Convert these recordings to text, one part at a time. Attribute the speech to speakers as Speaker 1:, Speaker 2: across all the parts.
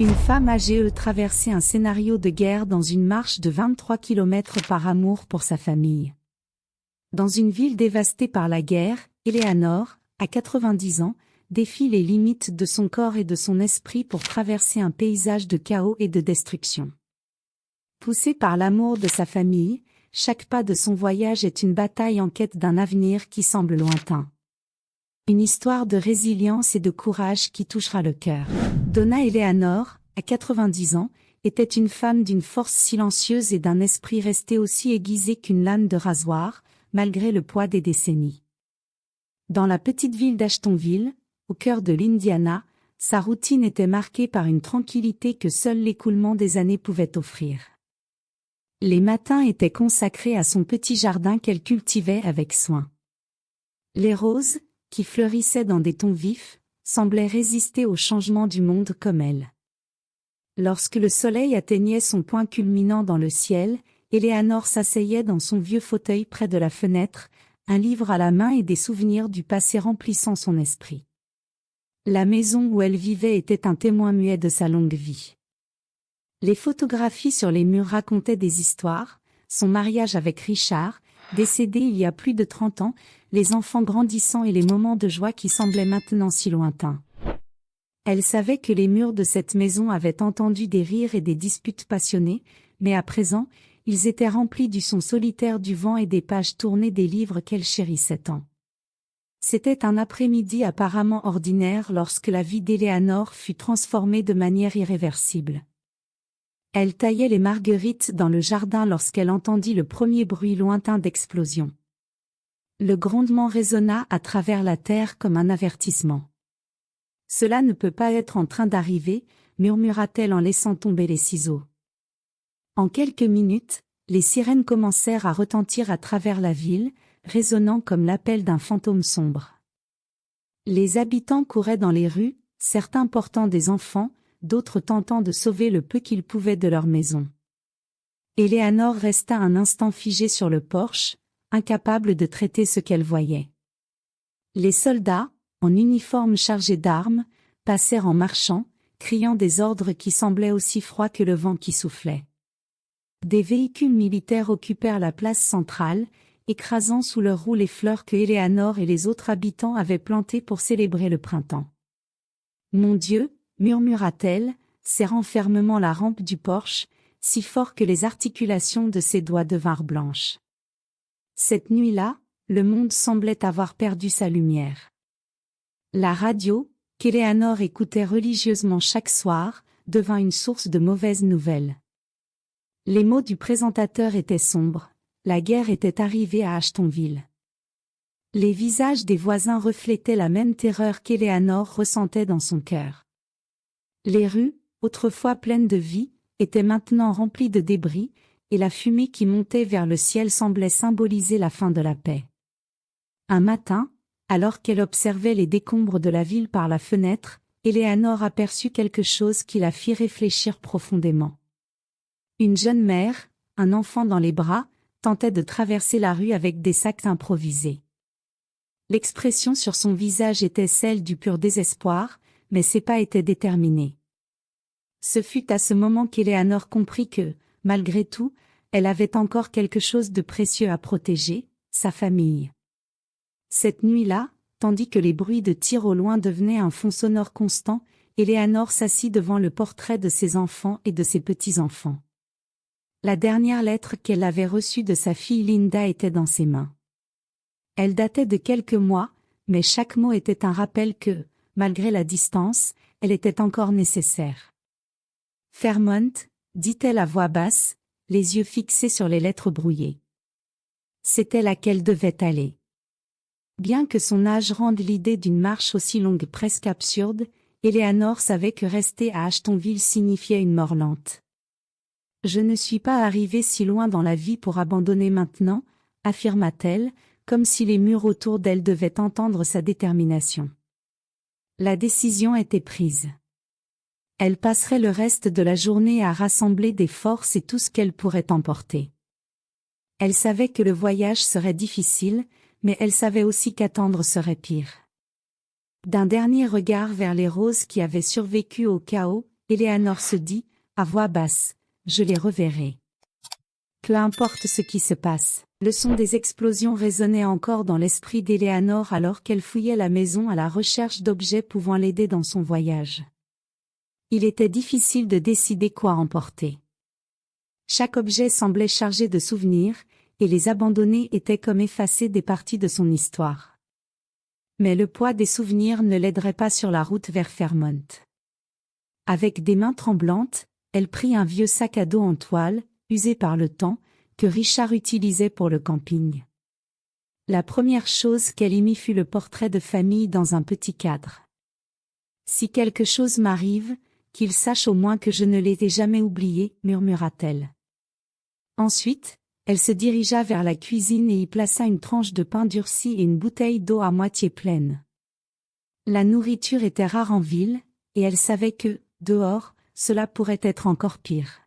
Speaker 1: Une femme âgée traversait un scénario de guerre dans une marche de 23 km par amour pour sa famille. Dans une ville dévastée par la guerre, Eleanor, à 90 ans, défie les limites de son corps et de son esprit pour traverser un paysage de chaos et de destruction. Poussée par l'amour de sa famille, chaque pas de son voyage est une bataille en quête d'un avenir qui semble lointain. Une histoire de résilience et de courage qui touchera le cœur. Donna Eleanor, à 90 ans, était une femme d'une force silencieuse et d'un esprit resté aussi aiguisé qu'une lame de rasoir, malgré le poids des décennies. Dans la petite ville d'Ashtonville, au cœur de l'Indiana, sa routine était marquée par une tranquillité que seul l'écoulement des années pouvait offrir. Les matins étaient consacrés à son petit jardin qu'elle cultivait avec soin. Les roses, qui fleurissaient dans des tons vifs, semblaient résister au changement du monde comme elle. Lorsque le soleil atteignait son point culminant dans le ciel, Eleanor s'asseyait dans son vieux fauteuil près de la fenêtre, un livre à la main et des souvenirs du passé remplissant son esprit. La maison où elle vivait était un témoin muet de sa longue vie. Les photographies sur les murs racontaient des histoires, son mariage avec Richard, décédé il y a plus de 30 ans, les enfants grandissant et les moments de joie qui semblaient maintenant si lointains. Elle savait que les murs de cette maison avaient entendu des rires et des disputes passionnées, mais à présent, ils étaient remplis du son solitaire du vent et des pages tournées des livres qu'elle chérissait tant. C'était un après-midi apparemment ordinaire lorsque la vie d'Eleanor fut transformée de manière irréversible. Elle taillait les marguerites dans le jardin lorsqu'elle entendit le premier bruit lointain d'explosion. Le grondement résonna à travers la terre comme un avertissement. « Cela ne peut pas être en train d'arriver », murmura-t-elle en laissant tomber les ciseaux. En quelques minutes, les sirènes commencèrent à retentir à travers la ville, résonnant comme l'appel d'un fantôme sombre. Les habitants couraient dans les rues, certains portant des enfants, d'autres tentant de sauver le peu qu'ils pouvaient de leur maison. Eleanor resta un instant figée sur le porche, incapable de traiter ce qu'elle voyait. Les soldats, en uniforme chargés d'armes, passèrent en marchant, criant des ordres qui semblaient aussi froids que le vent qui soufflait. Des véhicules militaires occupèrent la place centrale, écrasant sous leurs roues les fleurs que Eleanor et les autres habitants avaient plantées pour célébrer le printemps. « Mon Dieu !» murmura-t-elle, serrant fermement la rampe du porche, si fort que les articulations de ses doigts devinrent blanches. Cette nuit-là, le monde semblait avoir perdu sa lumière. La radio, qu'Eleanor écoutait religieusement chaque soir, devint une source de mauvaises nouvelles. Les mots du présentateur étaient sombres, la guerre était arrivée à Ashtonville. Les visages des voisins reflétaient la même terreur qu'Eleanor ressentait dans son cœur. Les rues, autrefois pleines de vie, étaient maintenant remplies de débris, et la fumée qui montait vers le ciel semblait symboliser la fin de la paix. Un matin, alors qu'elle observait les décombres de la ville par la fenêtre, Eleanor aperçut quelque chose qui la fit réfléchir profondément. Une jeune mère, un enfant dans les bras, tentait de traverser la rue avec des sacs improvisés. L'expression sur son visage était celle du pur désespoir, mais ses pas étaient déterminés. Ce fut à ce moment qu'Eleanor comprit que, malgré tout, elle avait encore quelque chose de précieux à protéger, sa famille. Cette nuit-là, tandis que les bruits de tirs au loin devenaient un fond sonore constant, Eleanor s'assit devant le portrait de ses enfants et de ses petits-enfants. La dernière lettre qu'elle avait reçue de sa fille Linda était dans ses mains. Elle datait de quelques mois, mais chaque mot était un rappel que, malgré la distance, elle était encore nécessaire. « Fairmont », dit-elle à voix basse, les yeux fixés sur les lettres brouillées. C'était là qu'elle devait aller. Bien que son âge rende l'idée d'une marche aussi longue presque absurde, Eleanor savait que rester à Ashtonville signifiait une mort lente. « Je ne suis pas arrivée si loin dans la vie pour abandonner maintenant », affirma-t-elle, comme si les murs autour d'elle devaient entendre sa détermination. La décision était prise. Elle passerait le reste de la journée à rassembler des forces et tout ce qu'elle pourrait emporter. Elle savait que le voyage serait difficile, mais elle savait aussi qu'attendre serait pire. D'un dernier regard vers les roses qui avaient survécu au chaos, Éléanore se dit, à voix basse, je les reverrai. Peu importe ce qui se passe. Le son des explosions résonnait encore dans l'esprit d'Éléanore alors qu'elle fouillait la maison à la recherche d'objets pouvant l'aider dans son voyage. Il était difficile de décider quoi emporter. Chaque objet semblait chargé de souvenirs, et les abandonnés étaient comme effacés des parties de son histoire. Mais le poids des souvenirs ne l'aiderait pas sur la route vers Fairmont. Avec des mains tremblantes, elle prit un vieux sac à dos en toile, usé par le temps, que Richard utilisait pour le camping. La première chose qu'elle y mit fut le portrait de famille dans un petit cadre. Si quelque chose m'arrive, qu'il sache au moins que je ne l'ai jamais oublié, murmura-t-elle. Ensuite, elle se dirigea vers la cuisine et y plaça une tranche de pain durci et une bouteille d'eau à moitié pleine. La nourriture était rare en ville, et elle savait que, dehors, cela pourrait être encore pire.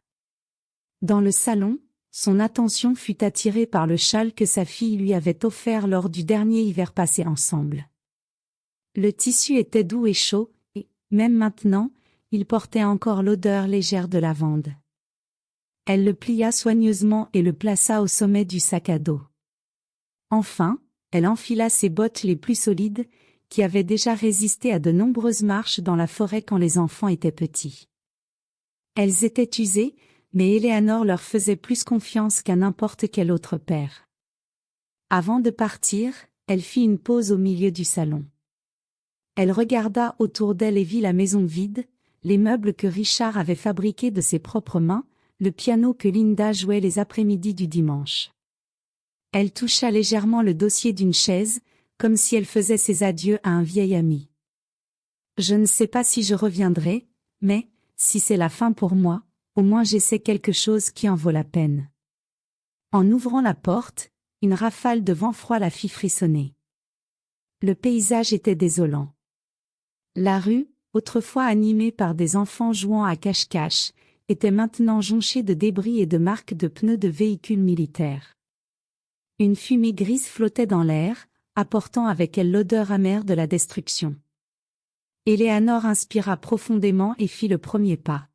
Speaker 1: Dans le salon, son attention fut attirée par le châle que sa fille lui avait offert lors du dernier hiver passé ensemble. Le tissu était doux et chaud, et, même maintenant, il portait encore l'odeur légère de lavande. Elle le plia soigneusement et le plaça au sommet du sac à dos. Enfin, elle enfila ses bottes les plus solides, qui avaient déjà résisté à de nombreuses marches dans la forêt quand les enfants étaient petits. Elles étaient usées, mais Éléanore leur faisait plus confiance qu'à n'importe quel autre père. Avant de partir, elle fit une pause au milieu du salon. Elle regarda autour d'elle et vit la maison vide, les meubles que Richard avait fabriqués de ses propres mains, le piano que Linda jouait les après-midi du dimanche. Elle toucha légèrement le dossier d'une chaise, comme si elle faisait ses adieux à un vieil ami. Je ne sais pas si je reviendrai, mais, si c'est la fin pour moi, au moins j'essaie quelque chose qui en vaut la peine. En ouvrant la porte, une rafale de vent froid la fit frissonner. Le paysage était désolant. La rue, autrefois animée par des enfants jouant à cache-cache, était maintenant jonchée de débris et de marques de pneus de véhicules militaires. Une fumée grise flottait dans l'air, apportant avec elle l'odeur amère de la destruction. Éléanore inspira profondément et fit le premier pas.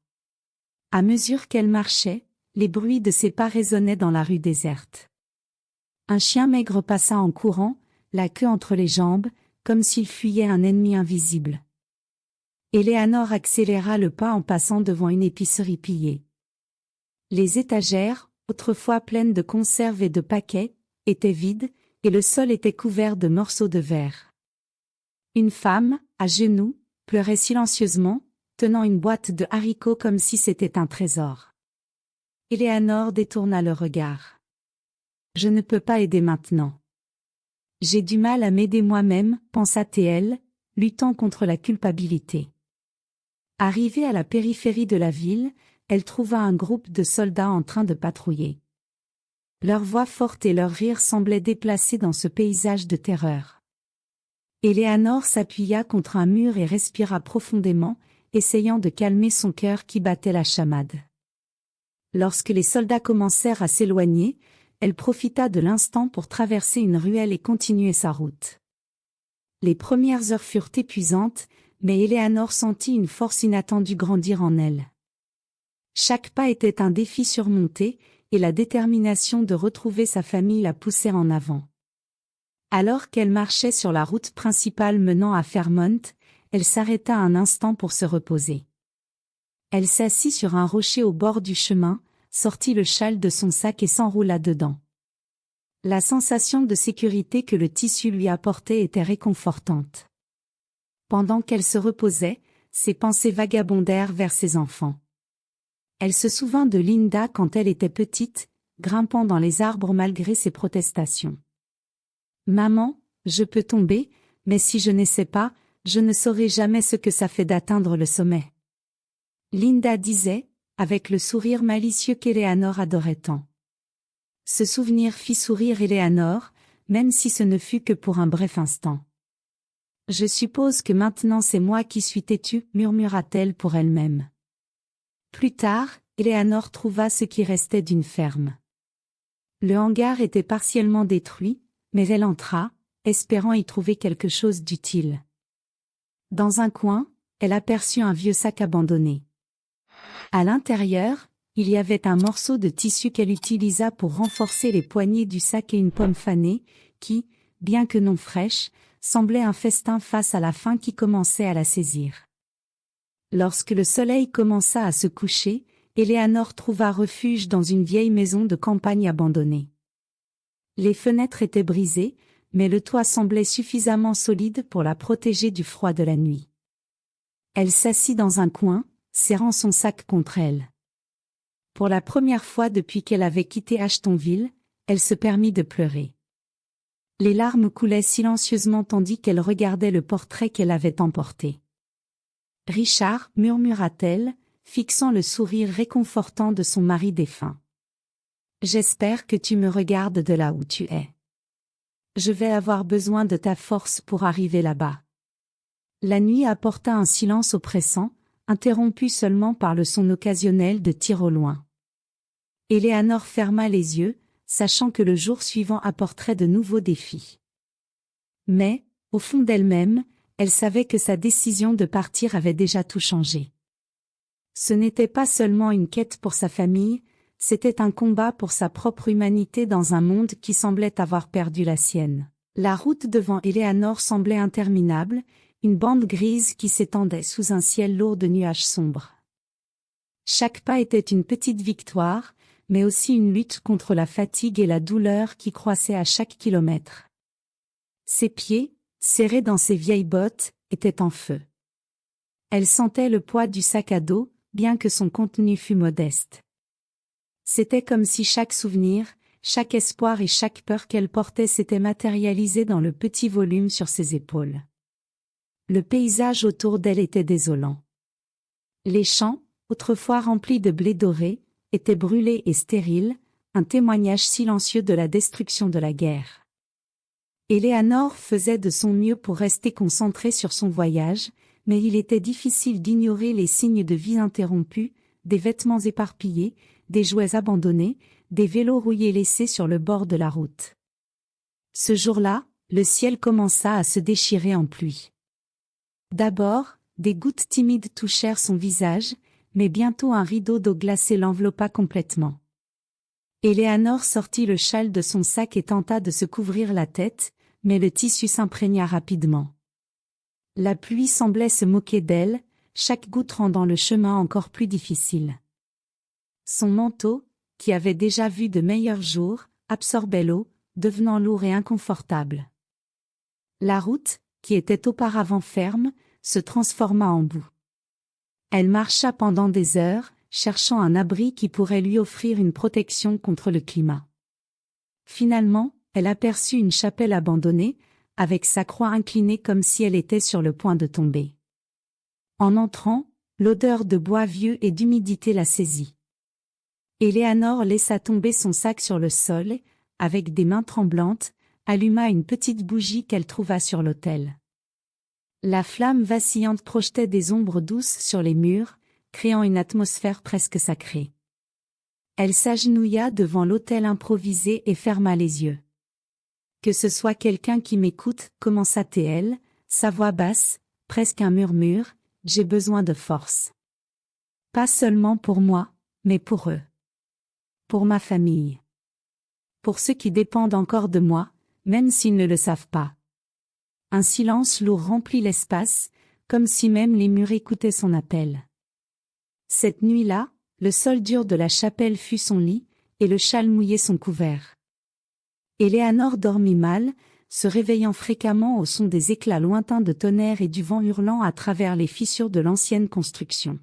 Speaker 1: À mesure qu'elle marchait, les bruits de ses pas résonnaient dans la rue déserte. Un chien maigre passa en courant, la queue entre les jambes, comme s'il fuyait un ennemi invisible. Éléanore accéléra le pas en passant devant une épicerie pillée. Les étagères, autrefois pleines de conserves et de paquets, étaient vides, et le sol était couvert de morceaux de verre. Une femme, à genoux, pleurait silencieusement, tenant une boîte de haricots comme si c'était un trésor. Éléanore détourna le regard. « Je ne peux pas aider maintenant. J'ai du mal à m'aider moi-même, pensa-t-elle, luttant contre la culpabilité. » Arrivée à la périphérie de la ville, elle trouva un groupe de soldats en train de patrouiller. Leur voix forte et leur rire semblaient déplacés dans ce paysage de terreur. Éléanore s'appuya contre un mur et respira profondément, essayant de calmer son cœur qui battait la chamade. Lorsque les soldats commencèrent à s'éloigner, elle profita de l'instant pour traverser une ruelle et continuer sa route. Les premières heures furent épuisantes, mais Éléanore sentit une force inattendue grandir en elle. Chaque pas était un défi surmonté, et la détermination de retrouver sa famille la poussait en avant. Alors qu'elle marchait sur la route principale menant à Fairmont, elle s'arrêta un instant pour se reposer. Elle s'assit sur un rocher au bord du chemin, sortit le châle de son sac et s'enroula dedans. La sensation de sécurité que le tissu lui apportait était réconfortante. Pendant qu'elle se reposait, ses pensées vagabondèrent vers ses enfants. Elle se souvint de Linda quand elle était petite, grimpant dans les arbres malgré ses protestations. « Maman, je peux tomber, mais si je n'essaie pas, je ne saurai jamais ce que ça fait d'atteindre le sommet. » Linda disait, avec le sourire malicieux qu'Éléanore adorait tant. Ce souvenir fit sourire Éléanore, même si ce ne fut que pour un bref instant. « Je suppose que maintenant c'est moi qui suis têtue, murmura-t-elle pour elle-même. Plus tard, Éléanore trouva ce qui restait d'une ferme. Le hangar était partiellement détruit, mais elle entra, espérant y trouver quelque chose d'utile. Dans un coin, elle aperçut un vieux sac abandonné. À l'intérieur, il y avait un morceau de tissu qu'elle utilisa pour renforcer les poignées du sac et une pomme fanée, qui, bien que non fraîche, semblait un festin face à la faim qui commençait à la saisir. Lorsque le soleil commença à se coucher, Éléanore trouva refuge dans une vieille maison de campagne abandonnée. Les fenêtres étaient brisées, mais le toit semblait suffisamment solide pour la protéger du froid de la nuit. Elle s'assit dans un coin, serrant son sac contre elle. Pour la première fois depuis qu'elle avait quitté Ashtonville, elle se permit de pleurer. Les larmes coulaient silencieusement tandis qu'elle regardait le portrait qu'elle avait emporté. « Richard, murmura-t-elle, fixant le sourire réconfortant de son mari défunt. J'espère que tu me regardes de là où tu es. Je vais avoir besoin de ta force pour arriver là-bas. » La nuit apporta un silence oppressant, interrompu seulement par le son occasionnel de tirs au loin. Éléanore ferma les yeux, sachant que le jour suivant apporterait de nouveaux défis. Mais, au fond d'elle-même, elle savait que sa décision de partir avait déjà tout changé. Ce n'était pas seulement une quête pour sa famille, c'était un combat pour sa propre humanité dans un monde qui semblait avoir perdu la sienne. La route devant Éléanore semblait interminable, une bande grise qui s'étendait sous un ciel lourd de nuages sombres. Chaque pas était une petite victoire, mais aussi une lutte contre la fatigue et la douleur qui croissaient à chaque kilomètre. Ses pieds, serrés dans ses vieilles bottes, étaient en feu. Elle sentait le poids du sac à dos, bien que son contenu fût modeste. C'était comme si chaque souvenir, chaque espoir et chaque peur qu'elle portait s'étaient matérialisés dans le petit volume sur ses épaules. Le paysage autour d'elle était désolant. Les champs, autrefois remplis de blé doré, étaient brûlés et stériles, un témoignage silencieux de la destruction de la guerre. Éléanore faisait de son mieux pour rester concentrée sur son voyage, mais il était difficile d'ignorer les signes de vie interrompus, des vêtements éparpillés, des jouets abandonnés, des vélos rouillés laissés sur le bord de la route. Ce jour-là, le ciel commença à se déchirer en pluie. D'abord, des gouttes timides touchèrent son visage, mais bientôt un rideau d'eau glacée l'enveloppa complètement. Éléanore sortit le châle de son sac et tenta de se couvrir la tête, mais le tissu s'imprégna rapidement. La pluie semblait se moquer d'elle, chaque goutte rendant le chemin encore plus difficile. Son manteau, qui avait déjà vu de meilleurs jours, absorbait l'eau, devenant lourd et inconfortable. La route, qui était auparavant ferme, se transforma en boue. Elle marcha pendant des heures, cherchant un abri qui pourrait lui offrir une protection contre le climat. Finalement, elle aperçut une chapelle abandonnée, avec sa croix inclinée comme si elle était sur le point de tomber. En entrant, l'odeur de bois vieux et d'humidité la saisit. Éléanore laissa tomber son sac sur le sol, avec des mains tremblantes, alluma une petite bougie qu'elle trouva sur l'autel. La flamme vacillante projetait des ombres douces sur les murs, créant une atmosphère presque sacrée. Elle s'agenouilla devant l'autel improvisé et ferma les yeux. « Que ce soit quelqu'un qui m'écoute, commença-t-elle, sa voix basse, presque un murmure, j'ai besoin de force. Pas seulement pour moi, mais pour eux. Pour ma famille. Pour ceux qui dépendent encore de moi, même s'ils ne le savent pas. » Un silence lourd remplit l'espace, comme si même les murs écoutaient son appel. Cette nuit-là, le sol dur de la chapelle fut son lit, et le châle mouillait son couvert. Éléanore dormit mal, se réveillant fréquemment au son des éclats lointains de tonnerre et du vent hurlant à travers les fissures de l'ancienne construction.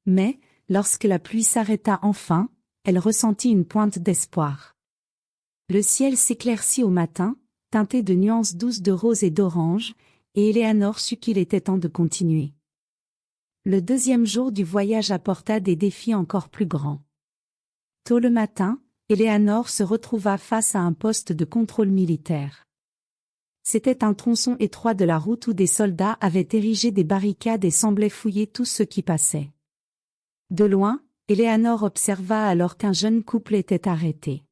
Speaker 1: Mais, lorsque la pluie s'arrêta enfin, elle ressentit une pointe d'espoir. Le ciel s'éclaircit au matin, teinté de nuances douces de rose et d'orange, et Éléanore sut qu'il était temps de continuer. Le deuxième jour du voyage apporta des défis encore plus grands. Tôt le matin, Éléanore se retrouva face à un poste de contrôle militaire. C'était un tronçon étroit de la route où des soldats avaient érigé des barricades et semblaient fouiller tous ceux qui passaient. De loin, Éléanore observa alors qu'un jeune couple était arrêté.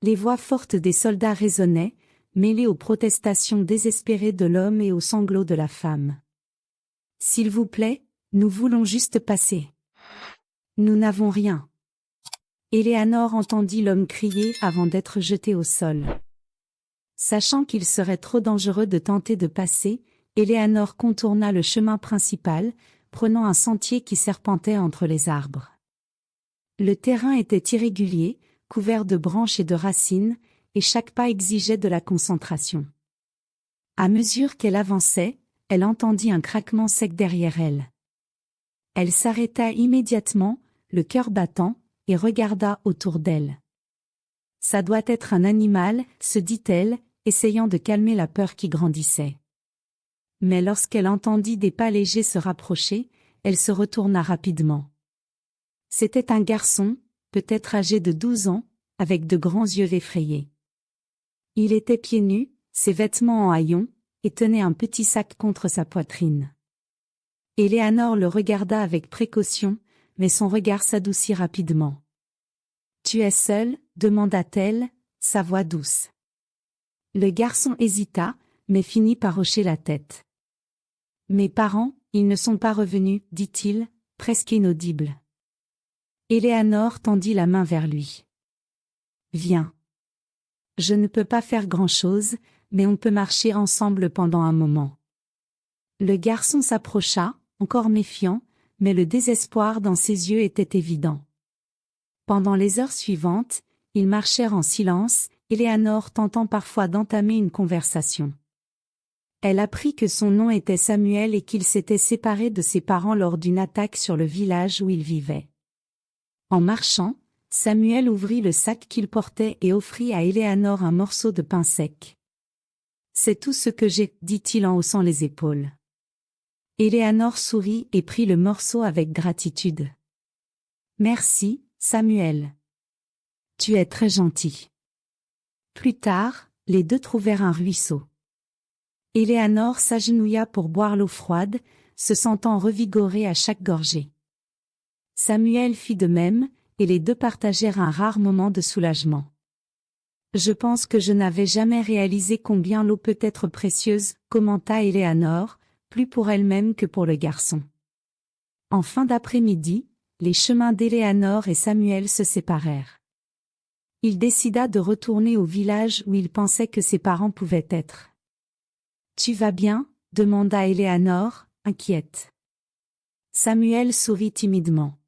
Speaker 1: Les voix fortes des soldats résonnaient, mêlées aux protestations désespérées de l'homme et aux sanglots de la femme. « S'il vous plaît, nous voulons juste passer. » Nous n'avons rien. Éléanor entendit l'homme crier avant d'être jeté au sol. Sachant qu'il serait trop dangereux de tenter de passer, Éléanor contourna le chemin principal, prenant un sentier qui serpentait entre les arbres. Le terrain était irrégulier, couvert de branches et de racines, et chaque pas exigeait de la concentration. À mesure qu'elle avançait, elle entendit un craquement sec derrière elle. Elle s'arrêta immédiatement, le cœur battant, et regarda autour d'elle. Ça doit être un animal, se dit-elle, essayant de calmer la peur qui grandissait. Mais lorsqu'elle entendit des pas légers se rapprocher, elle se retourna rapidement. C'était un garçon, peut-être âgé de 12 ans, avec de grands yeux effrayés. Il était pieds nus, ses vêtements en haillons, et tenait un petit sac contre sa poitrine. Éléanor le regarda avec précaution, mais son regard s'adoucit rapidement. « Tu es seul ?» demanda-t-elle, sa voix douce. Le garçon hésita, mais finit par hocher la tête. « Mes parents, ils ne sont pas revenus, dit-il, presque inaudible. Éléanor tendit la main vers lui. « Viens. Je ne peux pas faire grand-chose, mais on peut marcher ensemble pendant un moment. » Le garçon s'approcha, encore méfiant, mais le désespoir dans ses yeux était évident. Pendant les heures suivantes, ils marchèrent en silence, Éléanor tentant parfois d'entamer une conversation. Elle apprit que son nom était Samuel et qu'il s'était séparé de ses parents lors d'une attaque sur le village où il vivait. En marchant, Samuel ouvrit le sac qu'il portait et offrit à Éléanor un morceau de pain sec. « C'est tout ce que j'ai, » dit-il en haussant les épaules. Éléanor sourit et prit le morceau avec gratitude. « Merci, Samuel. Tu es très gentil. » Plus tard, les deux trouvèrent un ruisseau. Éléanor s'agenouilla pour boire l'eau froide, se sentant revigorée à chaque gorgée. Samuel fit de même, et les deux partagèrent un rare moment de soulagement. « Je pense que je n'avais jamais réalisé combien l'eau peut être précieuse, » commenta Éléanor, plus pour elle-même que pour le garçon. En fin d'après-midi, les chemins d'Éléanor et Samuel se séparèrent. Il décida de retourner au village où il pensait que ses parents pouvaient être. « Tu vas bien ?» demanda Éléanor, inquiète. Samuel sourit timidement.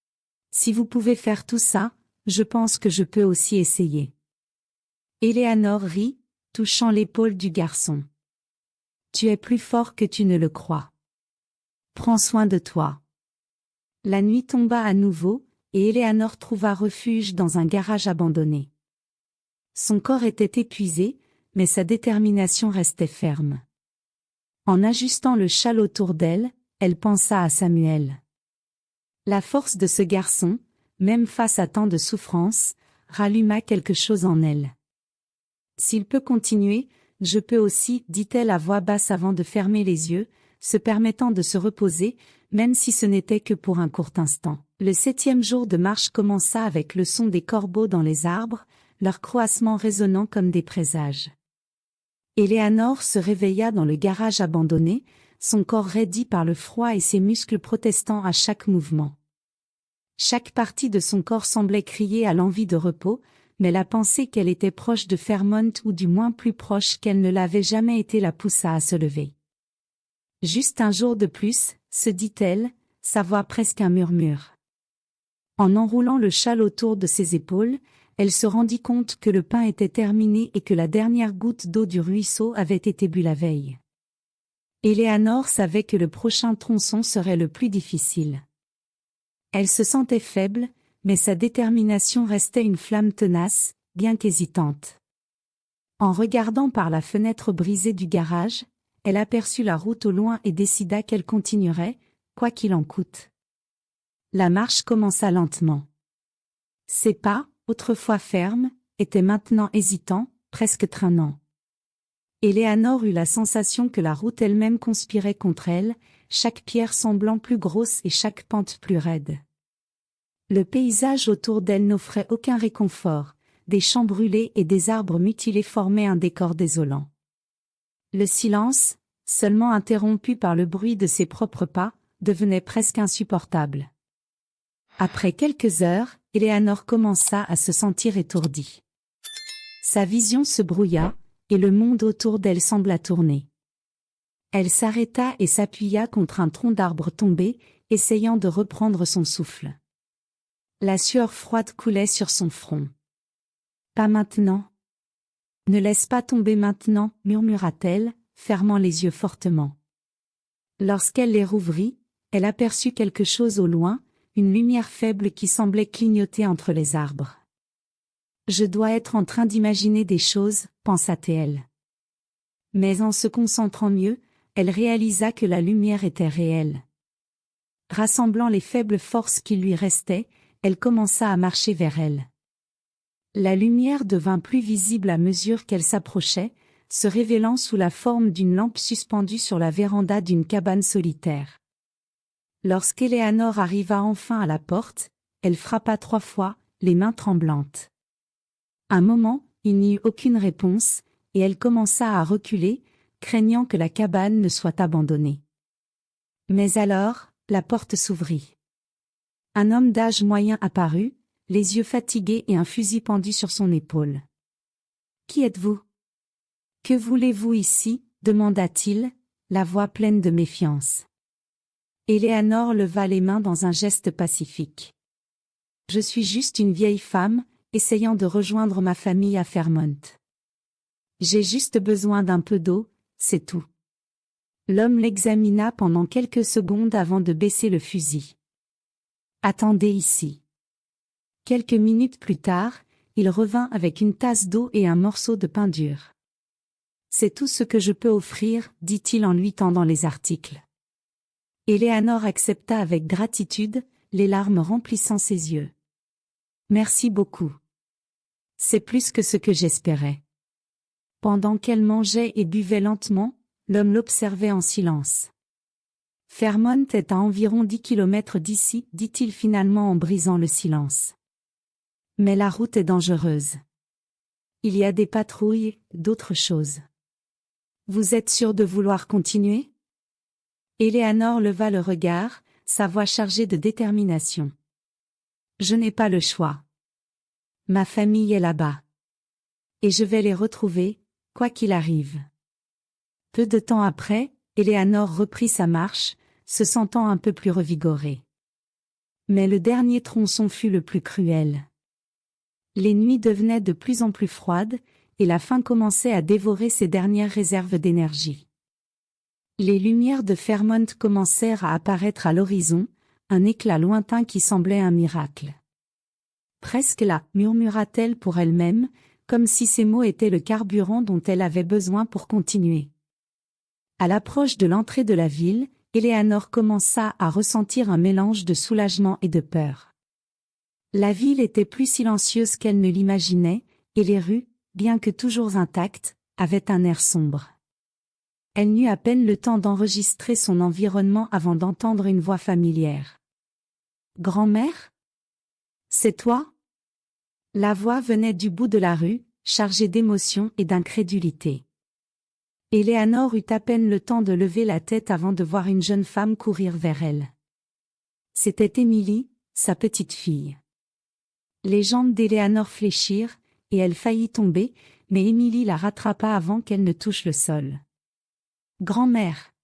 Speaker 1: « Si vous pouvez faire tout ça, je pense que je peux aussi essayer. » Éléanor rit, touchant l'épaule du garçon. « Tu es plus fort que tu ne le crois. Prends soin de toi. » La nuit tomba à nouveau, et Éléanor trouva refuge dans un garage abandonné. Son corps était épuisé, mais sa détermination restait ferme. En ajustant le châle autour d'elle, elle pensa à Samuel. La force de ce garçon, même face à tant de souffrance, ralluma quelque chose en elle. « S'il peut continuer, je peux aussi, » dit-elle à voix basse avant de fermer les yeux, se permettant de se reposer, même si ce n'était que pour un court instant. Le 7e jour de marche commença avec le son des corbeaux dans les arbres, leur croassement résonnant comme des présages. Éléanor se réveilla dans le garage abandonné, son corps raidi par le froid et ses muscles protestant à chaque mouvement. Chaque partie de son corps semblait crier à l'envie de repos, mais la pensée qu'elle était proche de Fairmont ou du moins plus proche qu'elle ne l'avait jamais été la poussa à se lever. « Juste un jour de plus », se dit-elle, sa voix presque un murmure. En enroulant le châle autour de ses épaules, elle se rendit compte que le pain était terminé et que la dernière goutte d'eau du ruisseau avait été bue la veille. Éléanor savait que le prochain tronçon serait le plus difficile. Elle se sentait faible, mais sa détermination restait une flamme tenace, bien qu'hésitante. En regardant par la fenêtre brisée du garage, elle aperçut la route au loin et décida qu'elle continuerait, quoi qu'il en coûte. La marche commença lentement. Ses pas, autrefois fermes, étaient maintenant hésitants, presque traînants. Éléanor eut la sensation que la route elle-même conspirait contre elle, chaque pierre semblant plus grosse et chaque pente plus raide. Le paysage autour d'elle n'offrait aucun réconfort, des champs brûlés et des arbres mutilés formaient un décor désolant. Le silence, seulement interrompu par le bruit de ses propres pas, devenait presque insupportable. Après quelques heures, Eleanor commença à se sentir étourdie. Sa vision se brouilla, et le monde autour d'elle sembla tourner. Elle s'arrêta et s'appuya contre un tronc d'arbre tombé, essayant de reprendre son souffle. La sueur froide coulait sur son front. « Pas maintenant. Ne laisse pas tomber maintenant, murmura-t-elle, fermant les yeux fortement. Lorsqu'elle les rouvrit, elle aperçut quelque chose au loin, une lumière faible qui semblait clignoter entre les arbres. « Je dois être en train d'imaginer des choses, pensa-t-elle. Mais en se concentrant mieux, elle réalisa que la lumière était réelle. Rassemblant les faibles forces qui lui restaient, elle commença à marcher vers elle. La lumière devint plus visible à mesure qu'elle s'approchait, se révélant sous la forme d'une lampe suspendue sur la véranda d'une cabane solitaire. Lorsqu'Eleanor arriva enfin à la porte, elle frappa 3 fois, les mains tremblantes. Un moment, il n'y eut aucune réponse, et elle commença à reculer, craignant que la cabane ne soit abandonnée. Mais alors, la porte s'ouvrit. Un homme d'âge moyen apparut, les yeux fatigués et un fusil pendu sur son épaule. « Qui êtes-vous ? Que voulez-vous ici ? demanda-t-il, la voix pleine de méfiance. Eleanor leva les mains dans un geste pacifique. « Je suis juste une vieille femme, essayant de rejoindre ma famille à Fairmont. J'ai juste besoin d'un peu d'eau, c'est tout. » L'homme l'examina pendant quelques secondes avant de baisser le fusil. « Attendez ici. » Quelques minutes plus tard, il revint avec une tasse d'eau et un morceau de pain dur. « C'est tout ce que je peux offrir, dit-il en lui tendant les articles. Eleanor accepta avec gratitude, les larmes remplissant ses yeux. « Merci beaucoup. C'est plus que ce que j'espérais. » Pendant qu'elle mangeait et buvait lentement, l'homme l'observait en silence. « Fairmont est à environ 10 kilomètres d'ici, dit-il finalement en brisant le silence. Mais la route est dangereuse. Il y a des patrouilles, d'autres choses. Vous êtes sûr de vouloir continuer ? » Eleanor leva le regard, sa voix chargée de détermination. « Je n'ai pas le choix. Ma famille est là-bas. Et je vais les retrouver, quoi qu'il arrive. » Peu de temps après, Eleanor reprit sa marche, se sentant un peu plus revigorée. Mais le dernier tronçon fut le plus cruel. Les nuits devenaient de plus en plus froides, et la faim commençait à dévorer ses dernières réserves d'énergie. Les lumières de Fairmont commencèrent à apparaître à l'horizon, un éclat lointain qui semblait un miracle. « Presque là, murmura-t-elle pour elle-même, comme si ces mots étaient le carburant dont elle avait besoin pour continuer. À l'approche de l'entrée de la ville, Eleanor commença à ressentir un mélange de soulagement et de peur. La ville était plus silencieuse qu'elle ne l'imaginait, et les rues, bien que toujours intactes, avaient un air sombre. Elle n'eut à peine le temps d'enregistrer son environnement avant d'entendre une voix familière. « Grand-mère ? C'est toi ?» La voix venait du bout de la rue, chargée d'émotion et d'incrédulité. Eleanor eut à peine le temps de lever la tête avant de voir une jeune femme courir vers elle. C'était Emily, sa petite fille. Les jambes d'Eleanor fléchirent, et elle faillit tomber, mais Emily la rattrapa avant qu'elle ne touche le sol. « Grand-mère !»«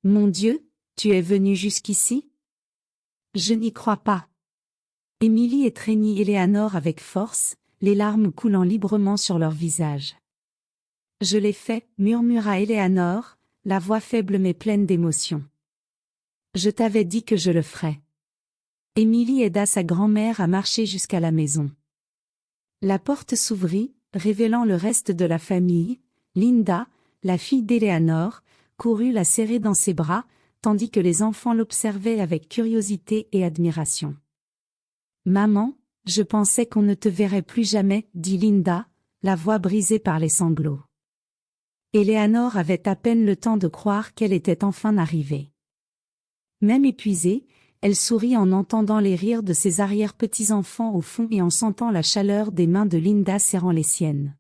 Speaker 1: Mon Dieu, tu es venue jusqu'ici ? » ?»« Je n'y crois pas. » Emily étreignit Eleanor avec force, les larmes coulant librement sur leur visage. « Je l'ai fait, » murmura Eleanor, la voix faible mais pleine d'émotion. « Je t'avais dit que je le ferais. » Emily aida sa grand-mère à marcher jusqu'à la maison. La porte s'ouvrit, révélant le reste de la famille. Linda, la fille d'Eleanor, courut la serrer dans ses bras, tandis que les enfants l'observaient avec curiosité et admiration. « Maman, je pensais qu'on ne te verrait plus jamais, » dit Linda, la voix brisée par les sanglots. Eleanor avait à peine le temps de croire qu'elle était enfin arrivée. Même épuisée, elle sourit en entendant les rires de ses arrière-petits-enfants au fond et en sentant la chaleur des mains de Linda serrant les siennes.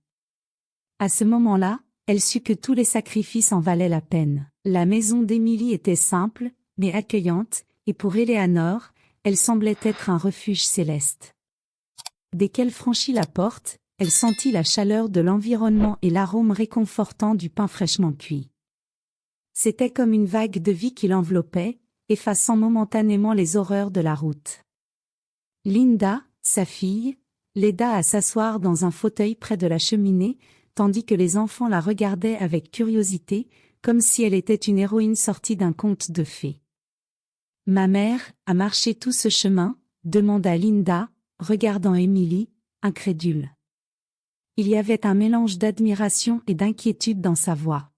Speaker 1: À ce moment-là, elle sut que tous les sacrifices en valaient la peine. La maison d'Emily était simple, mais accueillante, et pour Eleanor, elle semblait être un refuge céleste. Dès qu'elle franchit la porte, elle sentit la chaleur de l'environnement et l'arôme réconfortant du pain fraîchement cuit. C'était comme une vague de vie qui l'enveloppait, effaçant momentanément les horreurs de la route. Linda, sa fille, l'aida à s'asseoir dans un fauteuil près de la cheminée, tandis que les enfants la regardaient avec curiosité, comme si elle était une héroïne sortie d'un conte de fées. « Ma mère a marché tout ce chemin ?» demanda Linda, regardant Emily, incrédule. Il y avait un mélange d'admiration et d'inquiétude dans sa voix.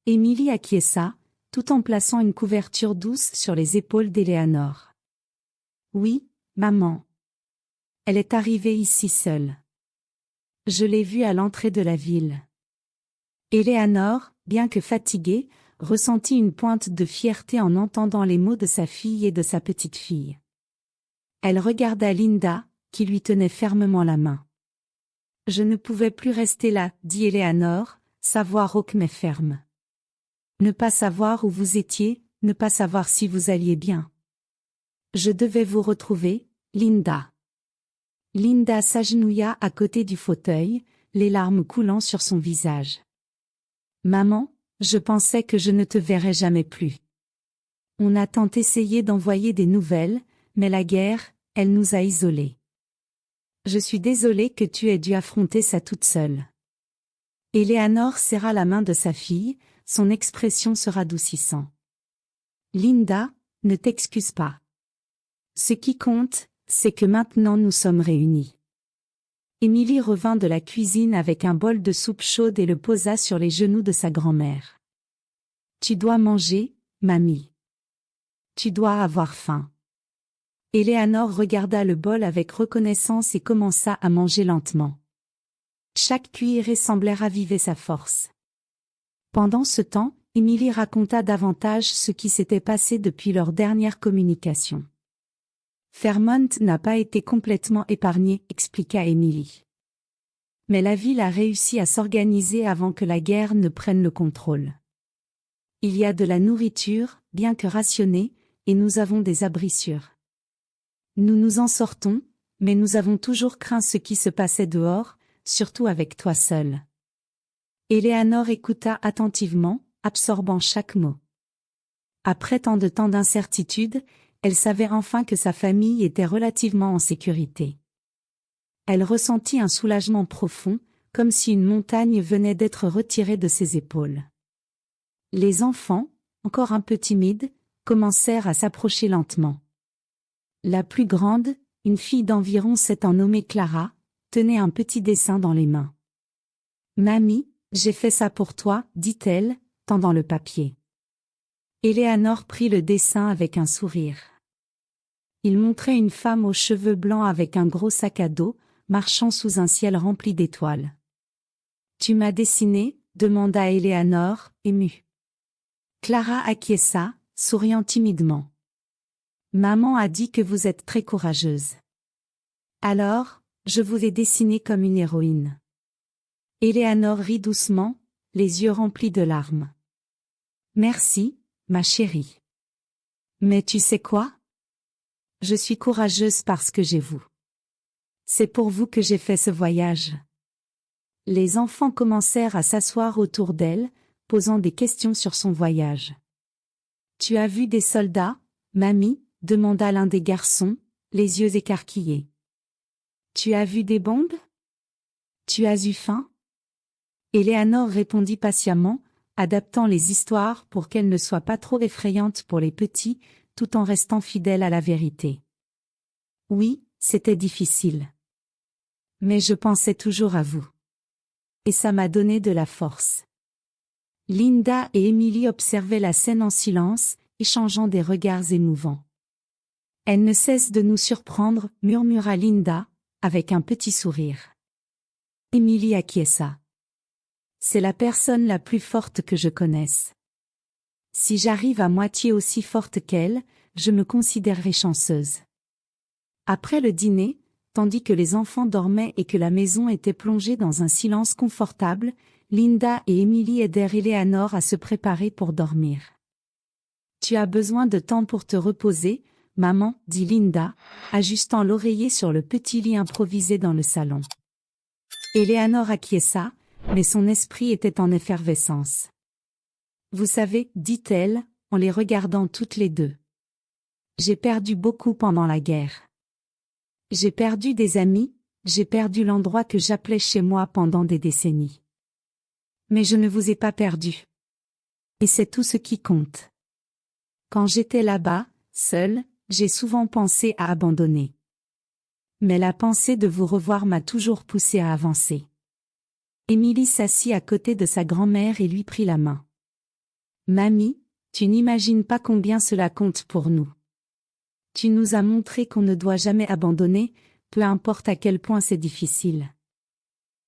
Speaker 1: Emily acquiesça, tout en plaçant une couverture douce sur les épaules d'Eleanor. « Oui, maman. Elle est arrivée ici seule. Je l'ai vue à l'entrée de la ville. » Eleanor, bien que fatiguée, ressentit une pointe de fierté en entendant les mots de sa fille et de sa petite-fille. Elle regarda Linda, qui lui tenait fermement la main. « Je ne pouvais plus rester là, » dit Eleanor, sa voix rauque mais ferme. « Ne pas savoir où vous étiez, ne pas savoir si vous alliez bien. Je devais vous retrouver, Linda. » Linda s'agenouilla à côté du fauteuil, les larmes coulant sur son visage. « Maman, je pensais que je ne te verrais jamais plus. On a tant essayé d'envoyer des nouvelles, mais la guerre, elle nous a isolés. Je suis désolée que tu aies dû affronter ça toute seule. » Eleanor serra la main de sa fille, son expression se radoucissant. « Linda, ne t'excuse pas. Ce qui compte, c'est que maintenant nous sommes réunis. » Emily revint de la cuisine avec un bol de soupe chaude et le posa sur les genoux de sa grand-mère. « Tu dois manger, mamie. Tu dois avoir faim. » Eleanor regarda le bol avec reconnaissance et commença à manger lentement. Chaque cuillerée semblait raviver sa force. Pendant ce temps, Emily raconta davantage ce qui s'était passé depuis leur dernière communication. « Fairmont n'a pas été complètement épargné, » expliqua Emily. « Mais la ville a réussi à s'organiser avant que la guerre ne prenne le contrôle. Il y a de la nourriture, bien que rationnée, et nous avons des abris sûrs. Nous nous en sortons, mais nous avons toujours craint ce qui se passait dehors, surtout avec toi seule. » Eleanor écouta attentivement, absorbant chaque mot. Après tant de temps d'incertitude, elle savait enfin que sa famille était relativement en sécurité. Elle ressentit un soulagement profond, comme si une montagne venait d'être retirée de ses épaules. Les enfants, encore un peu timides, commencèrent à s'approcher lentement. La plus grande, une fille d'environ 7 ans nommée Clara, tenait un petit dessin dans les mains. « Mamie, j'ai fait ça pour toi, » dit-elle, tendant le papier. Eleanor prit le dessin avec un sourire. Il montrait une femme aux cheveux blancs avec un gros sac à dos, marchant sous un ciel rempli d'étoiles. « Tu m'as dessiné ?» demanda Eleanor, émue. Clara acquiesça, souriant timidement. « Maman a dit que vous êtes très courageuse. Alors, je vous ai dessinée comme une héroïne. » Eleanor rit doucement, les yeux remplis de larmes. « Merci, ma chérie. Mais tu sais quoi? Je suis courageuse parce que j'ai vous. C'est pour vous que j'ai fait ce voyage. » Les enfants commencèrent à s'asseoir autour d'elle, posant des questions sur son voyage. « Tu as vu des soldats, mamie ?» demanda l'un des garçons, les yeux écarquillés. « Tu as vu des bombes? Tu as eu faim? » Eleanor répondit patiemment, adaptant les histoires pour qu'elles ne soient pas trop effrayantes pour les petits, tout en restant fidèle à la vérité. « Oui, c'était difficile. Mais je pensais toujours à vous. Et ça m'a donné de la force. » Linda et Emily observaient la scène en silence, échangeant des regards émouvants. « Elle ne cesse de nous surprendre, » murmura Linda, avec un petit sourire. Emily acquiesça. « C'est la personne la plus forte que je connaisse. Si j'arrive à moitié aussi forte qu'elle, je me considérerai chanceuse. » Après le dîner, tandis que les enfants dormaient et que la maison était plongée dans un silence confortable, Linda et Emily aidèrent Eleanor à se préparer pour dormir. « Tu as besoin de temps pour te reposer, » Maman, dit Linda, ajustant l'oreiller sur le petit lit improvisé dans le salon. Éléanor acquiesça, mais son esprit était en effervescence. Vous savez, dit-elle, en les regardant toutes les deux. J'ai perdu beaucoup pendant la guerre. J'ai perdu des amis, j'ai perdu l'endroit que j'appelais chez moi pendant des décennies. Mais je ne vous ai pas perdu. Et c'est tout ce qui compte. Quand j'étais là-bas, seule, j'ai souvent pensé à abandonner. Mais la pensée de vous revoir m'a toujours poussée à avancer. Émilie s'assit à côté de sa grand-mère et lui prit la main. Mamie, tu n'imagines pas combien cela compte pour nous. Tu nous as montré qu'on ne doit jamais abandonner, peu importe à quel point c'est difficile.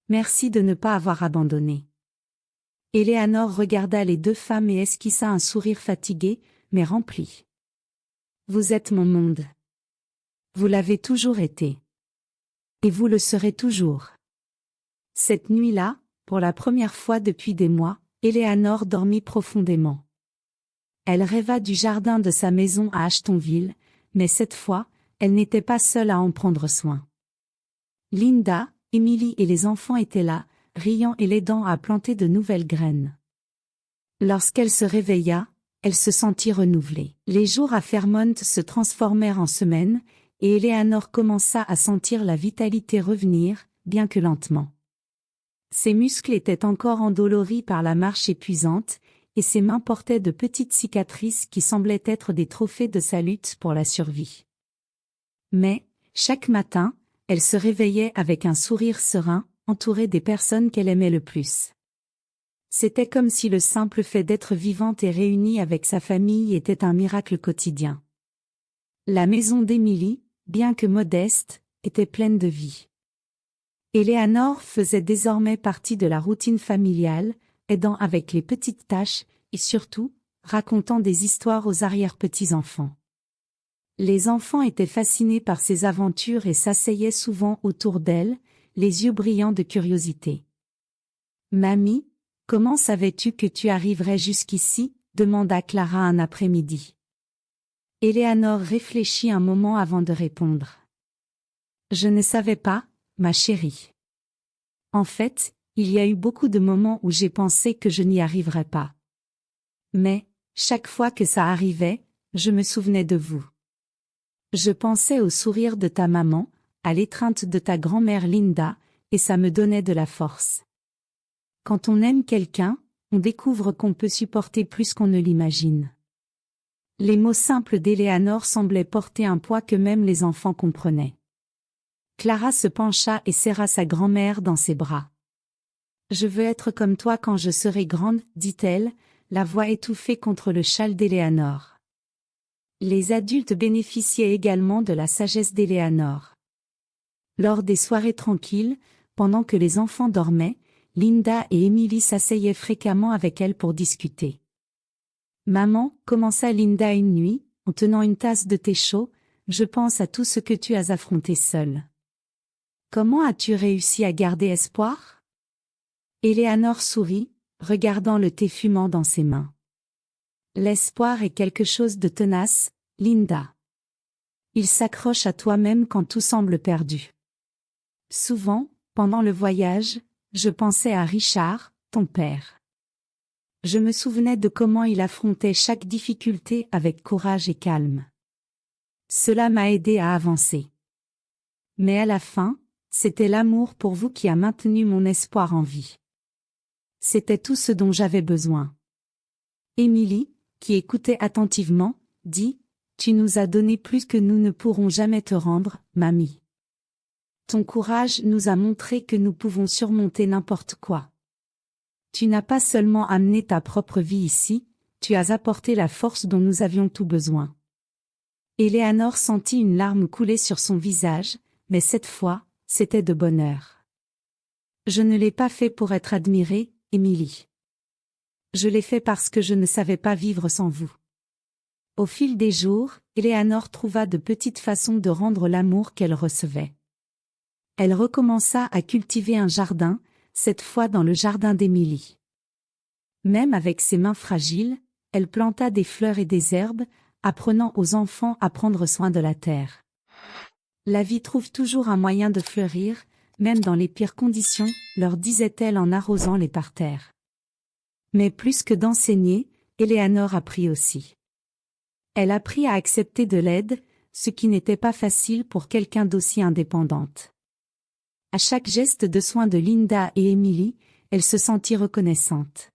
Speaker 1: Merci de ne pas avoir abandonné. Éléanor regarda les deux femmes et esquissa un sourire fatigué, mais rempli. Vous êtes mon monde. Vous l'avez toujours été. Et vous le serez toujours. Cette nuit-là, pour la première fois depuis des mois, Éléanor dormit profondément. Elle rêva du jardin de sa maison à Ashtonville, mais cette fois, elle n'était pas seule à en prendre soin. Linda, Emily et les enfants étaient là, riant et l'aidant à planter de nouvelles graines. Lorsqu'elle se réveilla, elle se sentit renouvelée. Les jours à Fairmont se transformèrent en semaines, et Éléanor commença à sentir la vitalité revenir, bien que lentement. Ses muscles étaient encore endoloris par la marche épuisante, et ses mains portaient de petites cicatrices qui semblaient être des trophées de sa lutte pour la survie. Mais, chaque matin, elle se réveillait avec un sourire serein, entourée des personnes qu'elle aimait le plus. C'était comme si le simple fait d'être vivante et réunie avec sa famille était un miracle quotidien. La maison d'Emily, bien que modeste, était pleine de vie. Éléanor faisait désormais partie de la routine familiale, aidant avec les petites tâches, et surtout, racontant des histoires aux arrière-petits-enfants. Les enfants étaient fascinés par ses aventures et s'asseyaient souvent autour d'elle, les yeux brillants de curiosité. « Mamie, comment savais-tu que tu arriverais jusqu'ici ?» demanda Clara un après-midi. Éléanor réfléchit un moment avant de répondre. « Je ne savais pas, ma chérie. En fait, il y a eu beaucoup de moments où j'ai pensé que je n'y arriverais pas. Mais, chaque fois que ça arrivait, je me souvenais de vous. Je pensais au sourire de ta maman, à l'étreinte de ta grand-mère Linda, et ça me donnait de la force. Quand on aime quelqu'un, on découvre qu'on peut supporter plus qu'on ne l'imagine. » Les mots simples d'Éléanor semblaient porter un poids que même les enfants comprenaient. Clara se pencha et serra sa grand-mère dans ses bras. « Je veux être comme toi quand je serai grande, » dit-elle, la voix étouffée contre le châle d'Éléanor. Les adultes bénéficiaient également de la sagesse d'Éléanor. Lors des soirées tranquilles, pendant que les enfants dormaient, Linda et Emily s'asseyaient fréquemment avec elle pour discuter. « Maman, » commença Linda une nuit, en tenant une tasse de thé chaud, « je pense à tout ce que tu as affronté seule. Comment as-tu réussi à garder espoir ?» Éléanor sourit, regardant le thé fumant dans ses mains. « L'espoir est quelque chose de tenace, Linda. Il s'accroche à toi-même quand tout semble perdu. Souvent, pendant le voyage, je pensais à Richard, ton père. Je me souvenais de comment il affrontait chaque difficulté avec courage et calme. Cela m'a aidé à avancer. Mais à la fin, c'était l'amour pour vous qui a maintenu mon espoir en vie. C'était tout ce dont j'avais besoin. » Emily, qui écoutait attentivement, dit « Tu nous as donné plus que nous ne pourrons jamais te rendre, mamie. Ton courage nous a montré que nous pouvons surmonter n'importe quoi. Tu n'as pas seulement amené ta propre vie ici, tu as apporté la force dont nous avions tout besoin. » Éléanor sentit une larme couler sur son visage, mais cette fois, c'était de bonheur. « Je ne l'ai pas fait pour être admirée, Emily. Je l'ai fait parce que je ne savais pas vivre sans vous. » Au fil des jours, Éléanor trouva de petites façons de rendre l'amour qu'elle recevait. Elle recommença à cultiver un jardin, cette fois dans le jardin d'Emily. Même avec ses mains fragiles, elle planta des fleurs et des herbes, apprenant aux enfants à prendre soin de la terre. La vie trouve toujours un moyen de fleurir, même dans les pires conditions, leur disait-elle en arrosant les parterres. Mais plus que d'enseigner, Éléanore apprit aussi. Elle apprit à accepter de l'aide, ce qui n'était pas facile pour quelqu'un d'aussi indépendante. À chaque geste de soin de Linda et Emily, elle se sentit reconnaissante.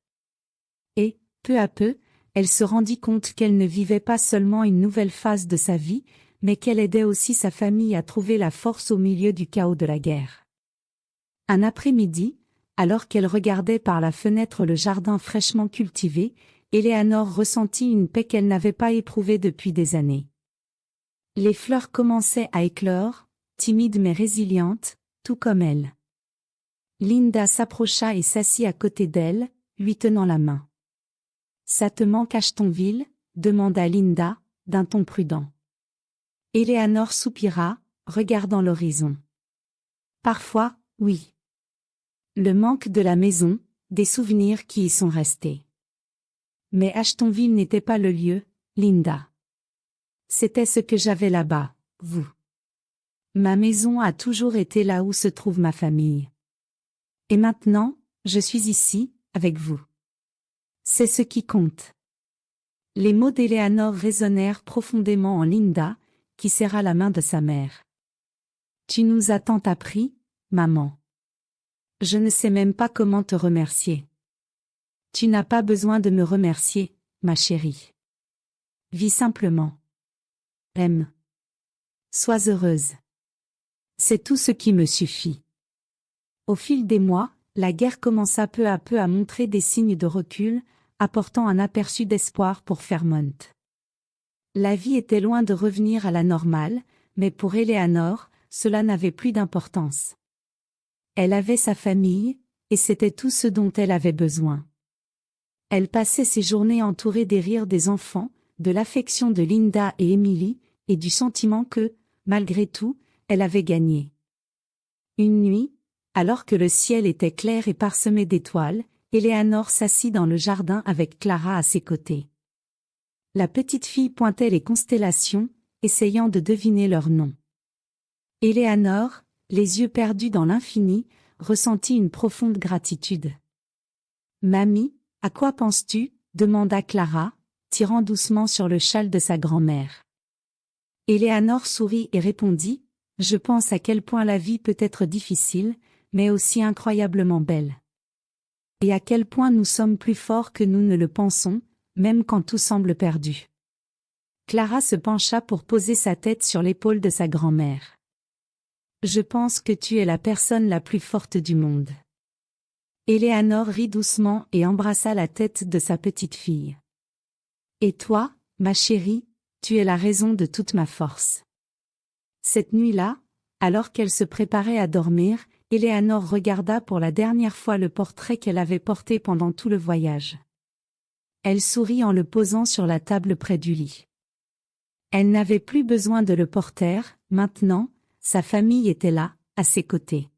Speaker 1: Et, peu à peu, elle se rendit compte qu'elle ne vivait pas seulement une nouvelle phase de sa vie, mais qu'elle aidait aussi sa famille à trouver la force au milieu du chaos de la guerre. Un après-midi, alors qu'elle regardait par la fenêtre le jardin fraîchement cultivé, Éléanore ressentit une paix qu'elle n'avait pas éprouvée depuis des années. Les fleurs commençaient à éclore, timides mais résilientes, tout comme elle. Linda s'approcha et s'assit à côté d'elle, lui tenant la main. « Ça te manque Ashtonville ?» demanda Linda, d'un ton prudent. Éléanore soupira, regardant l'horizon. « Parfois, oui. Le manque de la maison, des souvenirs qui y sont restés. Mais Ashtonville n'était pas le lieu, Linda. C'était ce que j'avais là-bas, vous. Ma maison a toujours été là où se trouve ma famille. Et maintenant, je suis ici, avec vous. C'est ce qui compte. » Les mots d'Éléanore résonnèrent profondément en Linda, qui serra la main de sa mère. « Tu nous as tant appris, maman. Je ne sais même pas comment te remercier. » « Tu n'as pas besoin de me remercier, ma chérie. Vis simplement. Aime. Sois heureuse. C'est tout ce qui me suffit. » Au fil des mois, la guerre commença peu à peu à montrer des signes de recul, apportant un aperçu d'espoir pour Fairmont. La vie était loin de revenir à la normale, mais pour Éléanore, cela n'avait plus d'importance. Elle avait sa famille, et c'était tout ce dont elle avait besoin. Elle passait ses journées entourée des rires des enfants, de l'affection de Linda et Emily, et du sentiment que, malgré tout, elle avait gagné. Une nuit, alors que le ciel était clair et parsemé d'étoiles, Éléanore s'assit dans le jardin avec Clara à ses côtés. La petite fille pointait les constellations, essayant de deviner leur nom. Éléanore, les yeux perdus dans l'infini, ressentit une profonde gratitude. « Mamie, à quoi penses-tu ?» demanda Clara, tirant doucement sur le châle de sa grand-mère. Éléanore sourit et répondit « Je pense à quel point la vie peut être difficile, mais aussi incroyablement belle. Et à quel point nous sommes plus forts que nous ne le pensons, même quand tout semble perdu. » Clara se pencha pour poser sa tête sur l'épaule de sa grand-mère. « Je pense que tu es la personne la plus forte du monde. » Éléanore rit doucement et embrassa la tête de sa petite fille. « Et toi, ma chérie, tu es la raison de toute ma force. » Cette nuit-là, alors qu'elle se préparait à dormir, Éléanore regarda pour la dernière fois le portrait qu'elle avait porté pendant tout le voyage. Elle sourit en le posant sur la table près du lit. Elle n'avait plus besoin de le porter, maintenant, sa famille était là, à ses côtés.